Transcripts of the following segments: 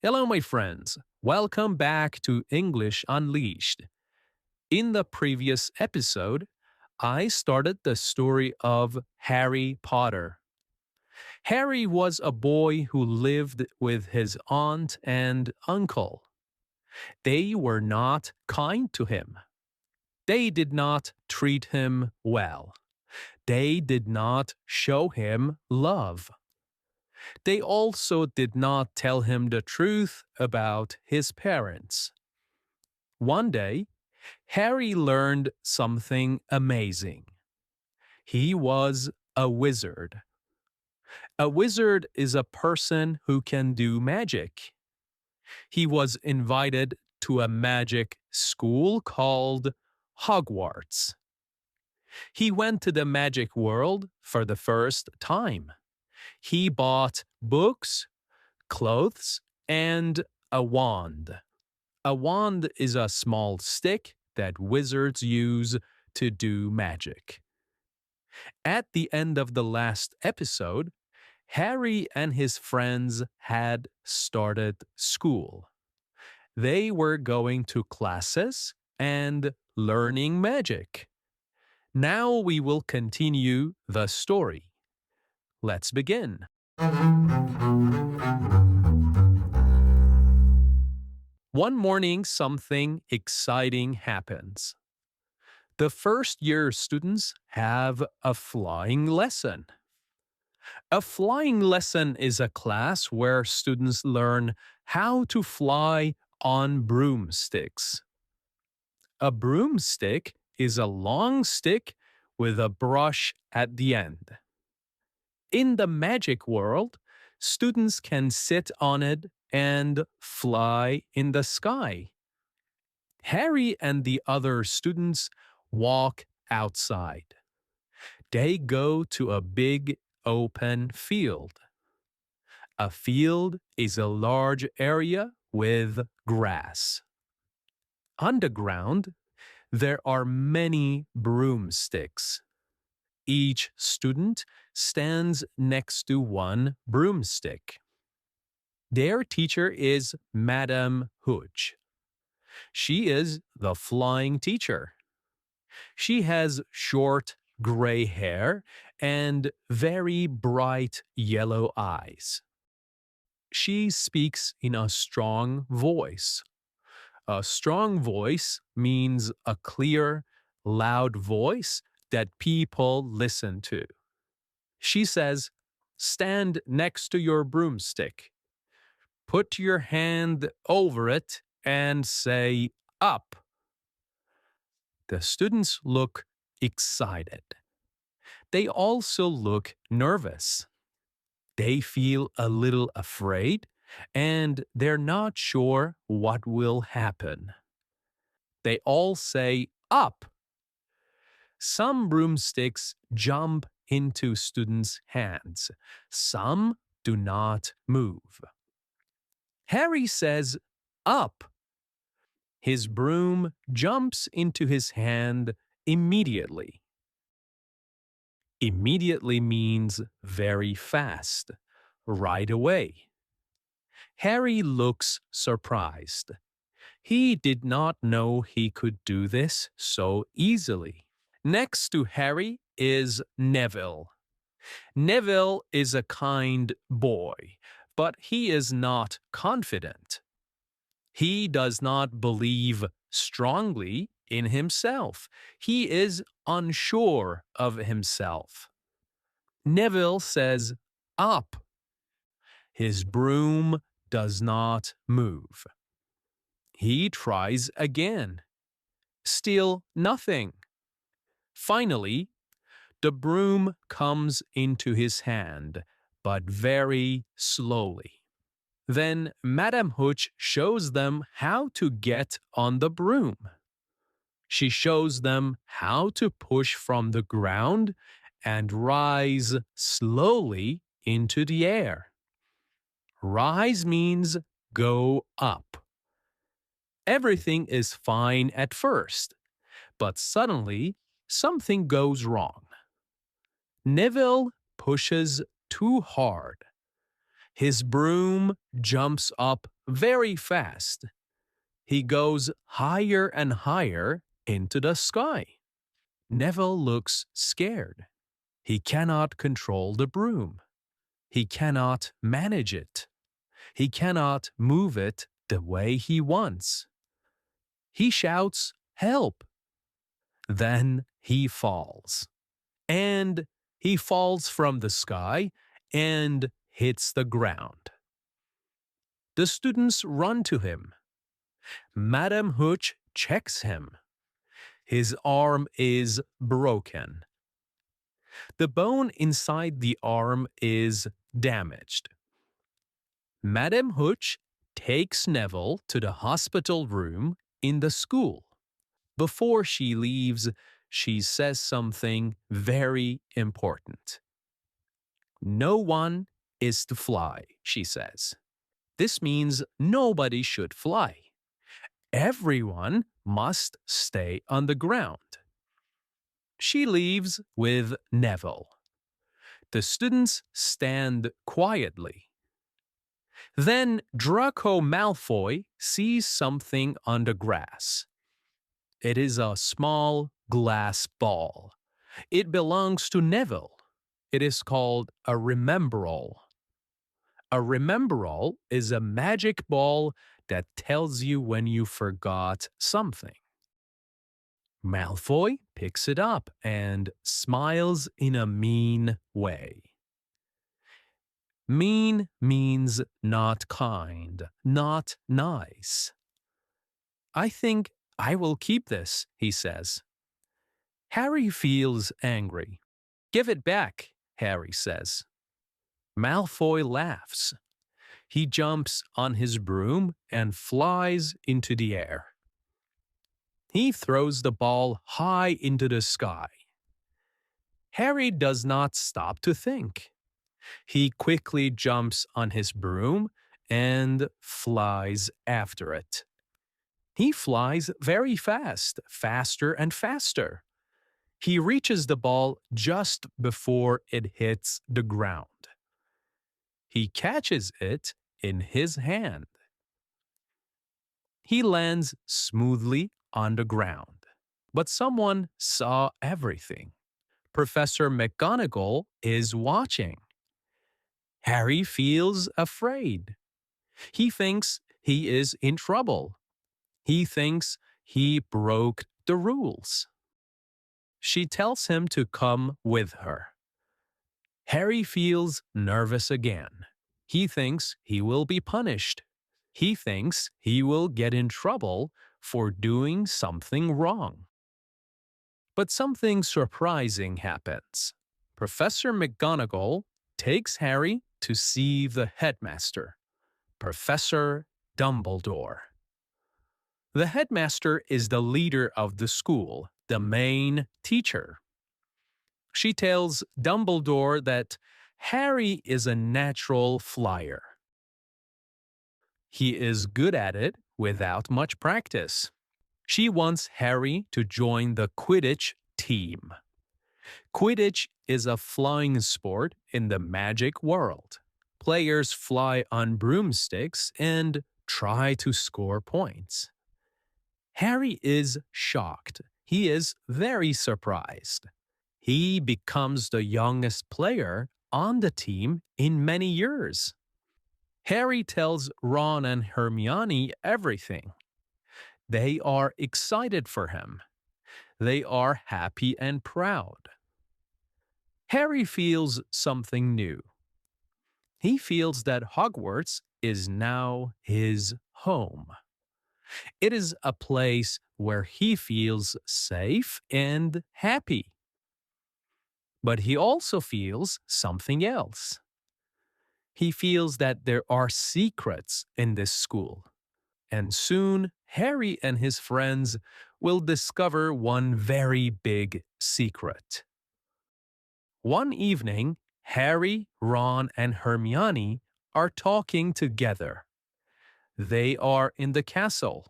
Hello, my friends. Welcome back to English Unleashed. In the previous episode, I started the story of Harry Potter. Harry was a boy who lived with his aunt and uncle. They were not kind to him. They did not treat him well. They did not show him love. They also did not tell him the truth about his parents. One day, Harry learned something amazing. He was a wizard. A wizard is a person who can do magic. He was invited to a magic school called Hogwarts. He went to the magic world for the first time. He bought books, clothes, and a wand. A wand is a small stick that wizards use to do magic. At the end of the last episode, Harry and his friends had started school. They were going to classes and learning magic. Now we will continue the story. Let's begin. One morning, something exciting happens. The first year students have a flying lesson. A flying lesson is a class where students learn how to fly on broomsticks. A broomstick is a long stick with a brush at the end. In the magic world, students can sit on it and fly in the sky. Harry and the other students walk outside. They go to a big open field. A field is a large area with grass. On the ground, there are many broomsticks. Each student stands next to one broomstick. Their teacher is Madame Hooch. She is the flying teacher. She has short gray hair and very bright yellow eyes. She speaks in a strong voice. A strong voice means a clear, loud voice that people listen to. She says, "Stand next to your broomstick. Put your hand over it and say, 'Up.'" The students look excited. They also look nervous. They feel a little afraid and they're not sure what will happen. They all say, "Up." Some broomsticks jump into students' hands. Some do not move. Harry says, "Up." His broom jumps into his hand immediately. Immediately means very fast, right away. Harry looks surprised. He did not know he could do this so easily. Next to Harry is Neville. Neville is a kind boy, but he is not confident. He does not believe strongly in himself. He is unsure of himself. Neville says, "Up." His broom does not move. He tries again. Still nothing. Finally, the broom comes into his hand, but very slowly. Then Madame Hooch shows them how to get on the broom. She shows them how to push from the ground and rise slowly into the air. Rise means go up. Everything is fine at first, but suddenly something goes wrong. Neville pushes too hard. His broom jumps up very fast. He goes higher and higher into the sky. Neville looks scared. He cannot control the broom. He cannot manage it. He cannot move it the way he wants. He shouts, "Help!" Then he falls. And he falls from the sky and hits the ground. The students run to him. Madame Hooch checks him. His arm is broken. The bone inside the arm is damaged. Madame Hooch takes Neville to the hospital room in the school. Before she leaves, she says something very important. No one is to fly, she says. This means nobody should fly. Everyone must stay on the ground. She leaves with Neville. The students stand quietly. Then Draco Malfoy sees something on the grass. It is a small glass ball. It belongs to Neville. It is called a rememberall. A rememberall is a magic ball that tells you when you forgot something. Malfoy picks it up and smiles in a mean way. Mean means not kind, not nice. I think I will keep this, he says. Harry feels angry. Give it back, Harry says. Malfoy laughs. He jumps on his broom and flies into the air. He throws the ball high into the sky. Harry does not stop to think. He quickly jumps on his broom and flies after it. He flies very fast, faster and faster. He reaches the ball just before it hits the ground. He catches it in his hand. He lands smoothly on the ground. But someone saw everything. Professor McGonagall is watching. Harry feels afraid. He thinks he is in trouble. He thinks he broke the rules. She tells him to come with her. Harry feels nervous again. He thinks he will be punished. He thinks he will get in trouble for doing something wrong. But something surprising happens. Professor McGonagall takes Harry to see the headmaster, Professor Dumbledore. The headmaster is the leader of the school, the main teacher. She tells Dumbledore that Harry is a natural flyer. He is good at it without much practice. She wants Harry to join the Quidditch team. Quidditch is a flying sport in the magic world. Players fly on broomsticks and try to score points. Harry is shocked. He is very surprised. He becomes the youngest player on the team in many years. Harry tells Ron and Hermione everything. They are excited for him. They are happy and proud. Harry feels something new. He feels that Hogwarts is now his home. It is a place where he feels safe and happy. But he also feels something else. He feels that there are secrets in this school. And soon, Harry and his friends will discover one very big secret. One evening, Harry, Ron, and Hermione are talking together. They are in the castle.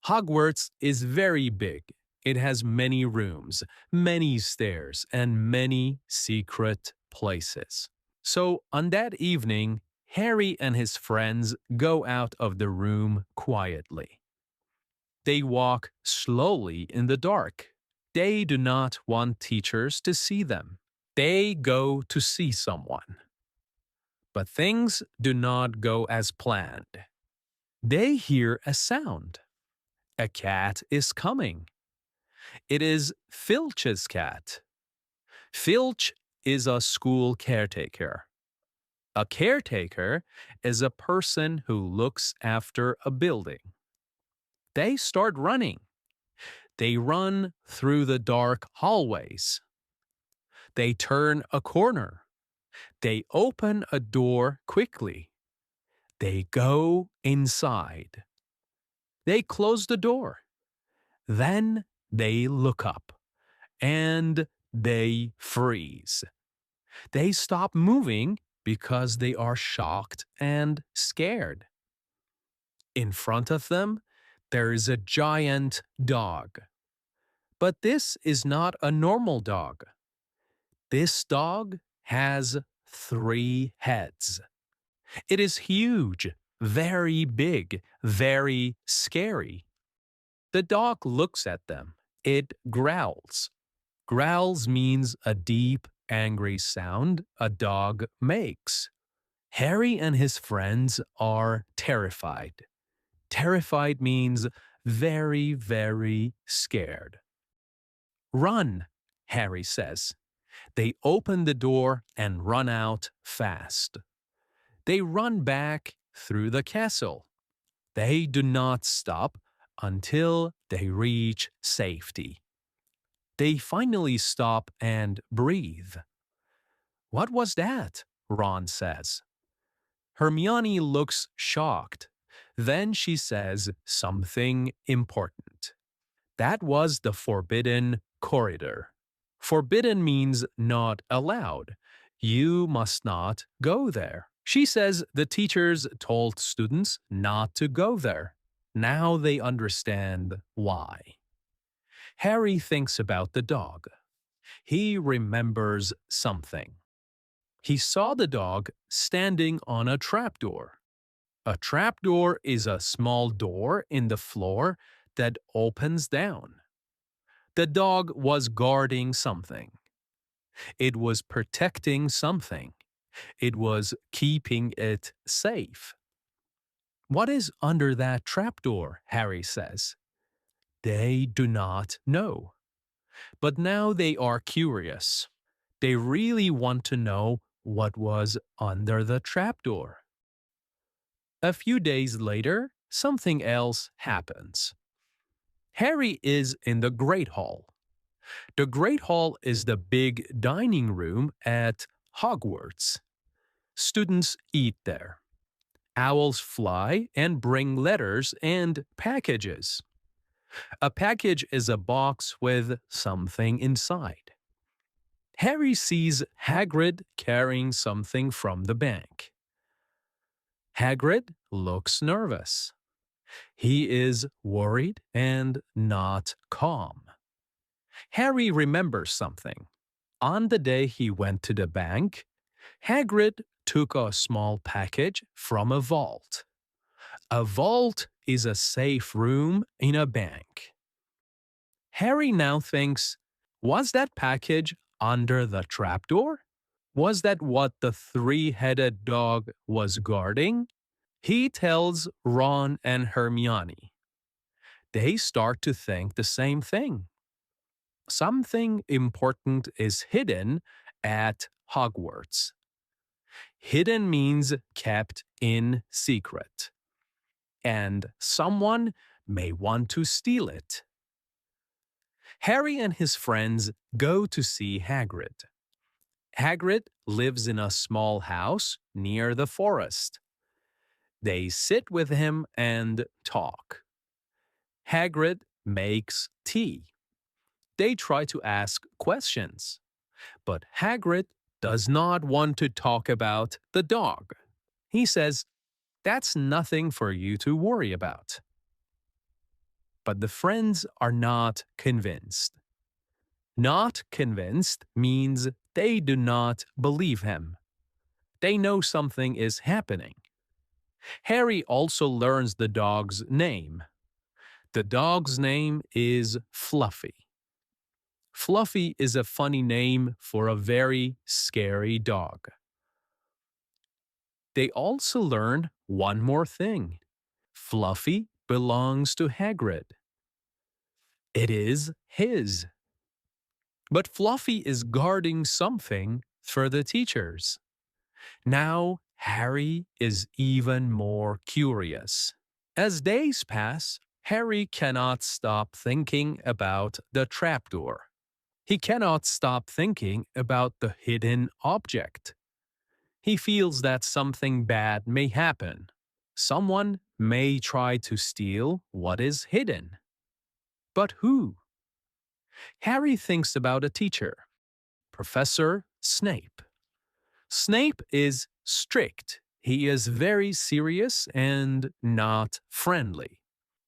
Hogwarts is very big. It has many rooms, many stairs, and many secret places. So on that evening, Harry and his friends go out of the room quietly. They walk slowly in the dark. They do not want teachers to see them. They go to see someone. But things do not go as planned. They hear a sound. A cat is coming. It is Filch's cat. Filch is a school caretaker. A caretaker is a person who looks after a building. They start running. They run through the dark hallways. They turn a corner. They open a door quickly. They go inside. They close the door. Then they look up and they freeze. They stop moving because they are shocked and scared. In front of them, there is a giant dog. But this is not a normal dog. This dog has 3 heads. It is huge, very big, very scary. The dog looks at them. It growls. Growls means a deep, angry sound a dog makes. Harry and his friends are terrified. Terrified means very, very scared. Run, Harry says. They open the door and run out fast. They run back through the castle. They do not stop until they reach safety. They finally stop and breathe. What was that? Ron says. Hermione looks shocked. Then she says something important. That was the forbidden corridor. Forbidden means not allowed. You must not go there. She says the teachers told students not to go there. Now they understand why. Harry thinks about the dog. He remembers something. He saw the dog standing on a trapdoor. A trapdoor is a small door in the floor that opens down. The dog was guarding something. It was protecting something. It was keeping it safe. What is under that trapdoor? Harry says. They do not know. But now they are curious. They really want to know what was under the trapdoor. A few days later, something else happens. Harry is in the Great Hall. The Great Hall is the big dining room at Hogwarts. Students eat there. Owls fly and bring letters and packages. A package is a box with something inside. Harry sees Hagrid carrying something from the bank. Hagrid looks nervous. He is worried and not calm. Harry remembers something. On the day he went to the bank, Hagrid took a small package from a vault. A vault is a safe room in a bank. Harry now thinks, was that package under the trapdoor? Was that what the 3-headed dog was guarding? He tells Ron and Hermione. They start to think the same thing. Something important is hidden at Hogwarts. Hidden means kept in secret. And someone may want to steal it. Harry and his friends go to see Hagrid. Hagrid lives in a small house near the forest. They sit with him and talk. Hagrid makes tea. They try to ask questions. But Hagrid does not want to talk about the dog. He says, that's nothing for you to worry about. But the friends are not convinced. Not convinced means they do not believe him. They know something is happening. Harry also learns the dog's name. The dog's name is Fluffy. Fluffy is a funny name for a very scary dog. They also learn one more thing. Fluffy belongs to Hagrid. It is his. But Fluffy is guarding something for the teachers. Now Harry is even more curious. As days pass, Harry cannot stop thinking about the trapdoor. He cannot stop thinking about the hidden object. He feels that something bad may happen. Someone may try to steal what is hidden. But who? Harry thinks about a teacher, Professor Snape. Snape is strict. He is very serious and not friendly.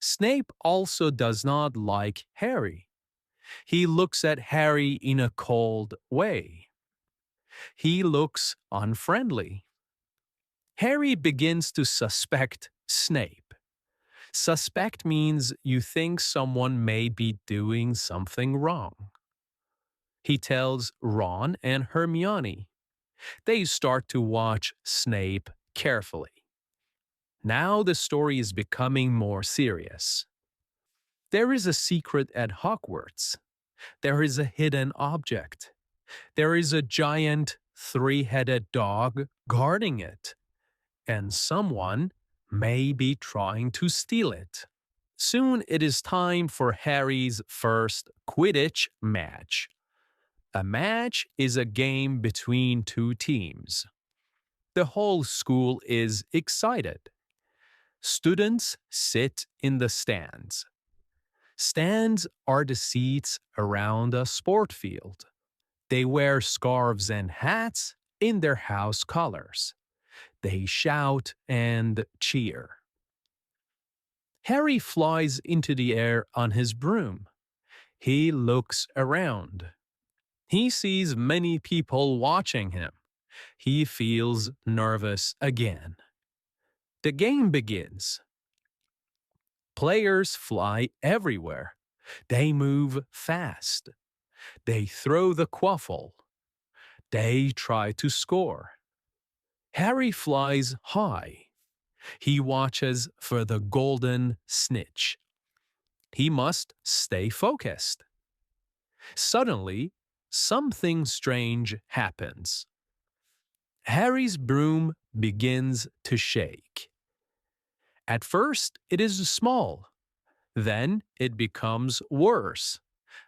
Snape also does not like Harry. He looks at Harry in a cold way. He looks unfriendly. Harry begins to suspect Snape. Suspect means you think someone may be doing something wrong. He tells Ron and Hermione. They start to watch Snape carefully. Now the story is becoming more serious. There is a secret at Hogwarts. There is a hidden object. There is a giant three-headed dog guarding it. And someone may be trying to steal it. Soon it is time for Harry's first Quidditch match. A match is a game between two teams. The whole school is excited. Students sit in the stands. Stands are the seats around a sport field. They wear scarves and hats in their house colors. They shout and cheer. Harry flies into the air on his broom. He looks around. He sees many people watching him. He feels nervous again. The game begins. Players fly everywhere. They move fast. They throw the quaffle. They try to score. Harry flies high. He watches for the golden snitch. He must stay focused. Suddenly, something strange happens. Harry's broom begins to shake. At first, it is small. Then it becomes worse.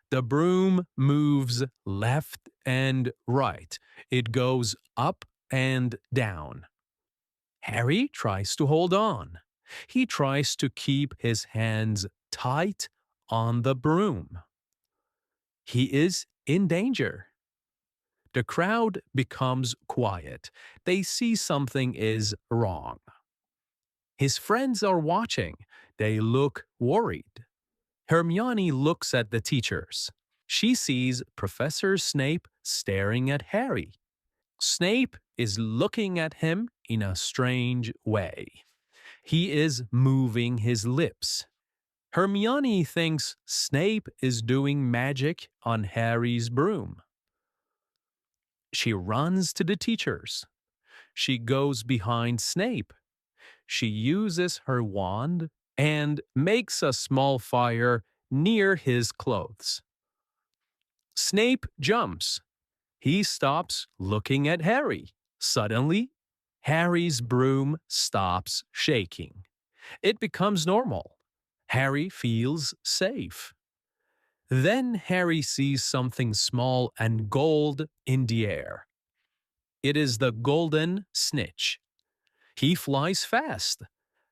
The broom moves left and right. It goes up and down. Harry tries to hold on. He tries to keep his hands tight on the broom. He is in danger. The crowd becomes quiet. They see something is wrong. His friends are watching. They look worried. Hermione looks at the teachers. She sees Professor Snape staring at Harry. Snape is looking at him in a strange way. He is moving his lips. Hermione thinks Snape is doing magic on Harry's broom. She runs to the teachers. She goes behind Snape. She uses her wand and makes a small fire near his clothes. Snape jumps. He stops looking at Harry. Suddenly, Harry's broom stops shaking. It becomes normal. Harry feels safe. Then Harry sees something small and gold in the air. It is the golden snitch. He flies fast,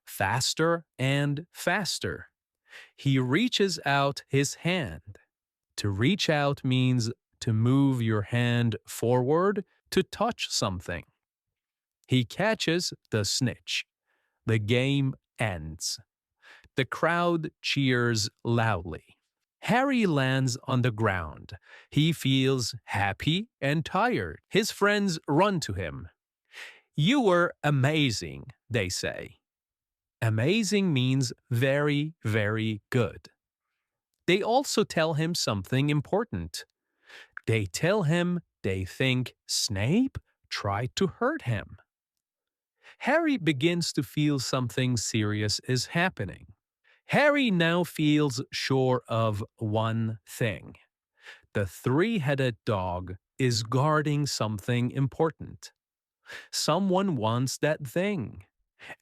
faster and faster. He reaches out his hand. To reach out means to move your hand forward to touch something. He catches the snitch. The game ends. The crowd cheers loudly. Harry lands on the ground. He feels happy and tired. His friends run to him. You were amazing, they say. Amazing means very, very good. They also tell him something important. They tell him they think Snape tried to hurt him. Harry begins to feel something serious is happening. Harry now feels sure of one thing. The three-headed dog is guarding something important. Someone wants that thing,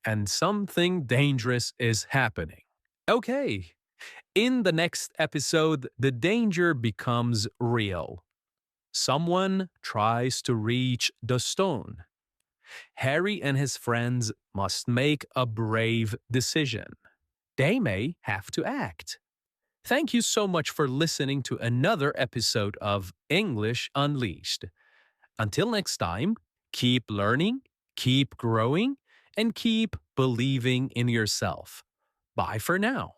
and something dangerous is happening. Okay, in the next episode, the danger becomes real. Someone tries to reach the stone. Harry and his friends must make a brave decision. They may have to act. Thank you so much for listening to another episode of English Unleashed. Until next time, keep learning, keep growing, and keep believing in yourself. Bye for now.